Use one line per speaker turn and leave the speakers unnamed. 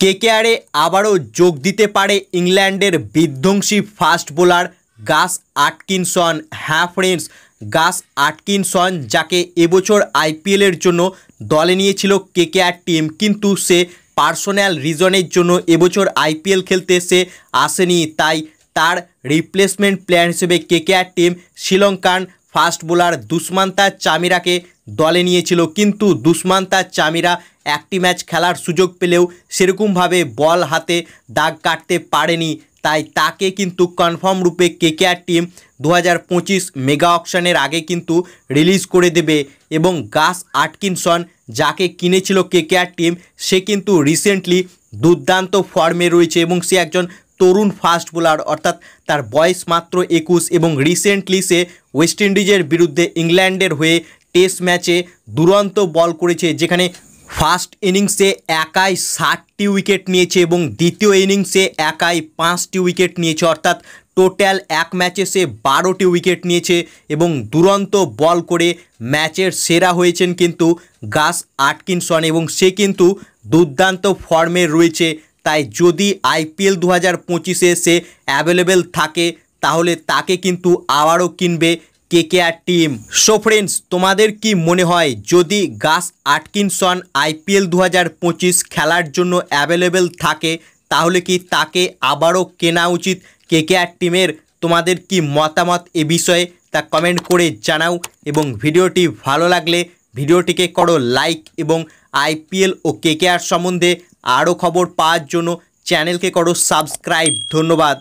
কেকেআরে আবারও যোগ দিতে পারে ইংল্যান্ডের বিধ্বংসী ফাস্ট বোলার গাস আটকিনসন। হ্যাঁ ফ্রেন্ডস, গাস আটকিনসন যাকে এবছর আইপিএলের জন্য দলে নিয়েছিল কেকেআর টিম, কিন্তু সে পার্সোনাল রিজনের জন্য এবছর আইপিএল খেলতে সে আসেনি। তাই তার রিপ্লেসমেন্ট প্লেয়ার হিসেবে KKR team Sri Lankan fast bowler Dushmantha চামিরাকে দলে নিয়েছিল, কিন্তু দুষ্মান্তা চামিরা একটি ম্যাচ খেলার সুযোগ পেলেও সেরকমভাবে বল হাতে দাগ কাটতে পারেনি। তাই তাকে কিন্তু কনফার্ম রূপে কেকেআর টিম 2025 মেগা অকশনের আগে কিন্তু রিলিজ করে দেবে। এবং গাস আটকিনসন যাকে কিনেছিল কেকেআর টিম, সে কিন্তু রিসেন্টলি দুর্দান্ত ফর্মে রয়েছে এবং সে একজন তরুণ ফাস্ট বোলার, অর্থাৎ তার বয়স মাত্র 21 এবং রিসেন্টলি সে ওয়েস্ট ইন্ডিজের বিরুদ্ধে ইংল্যান্ডের হয়ে টেস্ট ম্যাচে দুরন্ত বল করেছে, যেখানে ফার্স্ট ইনিংসে একাই 60টি উইকেট নিয়েছে এবং দ্বিতীয় ইনিংসে একাই 5টি উইকেট নিয়েছে, অর্থাৎ টোটাল এক ম্যাচে সে 12টি উইকেট নিয়েছে এবং দুরন্ত বল করে ম্যাচের সেরা হয়েছেন কিন্তু গাস আটকিনসন এবং সে কিন্তু দুর্দান্ত ফর্মে রয়েছে। তাই যদি আইপিএল 2025-এ সে অ্যাভেলেবেল থাকে তাহলে তাকে কিন্তু আবারও কিনবে কেকেআর টিম। সো ফ্রেন্ডস, তোমাদের কি মনে হয় যদি গাস আটকিনসন আইপিএল 2025 খেলার জন্য অ্যাভেলেবেল থাকে তাহলে কি তাকে আবারও কেনা উচিত কেকেআর টিমের? তোমাদের কি মতামত এ বিষয়ে তা কমেন্ট করে জানাও এবং ভিডিওটি ভালো লাগলে ভিডিওটিকে করো লাইক এবং আইপিএল ও কেকেআর সম্বন্ধে আরও খবর পাওয়ার জন্য চ্যানেলকে করো সাবস্ক্রাইব। ধন্যবাদ।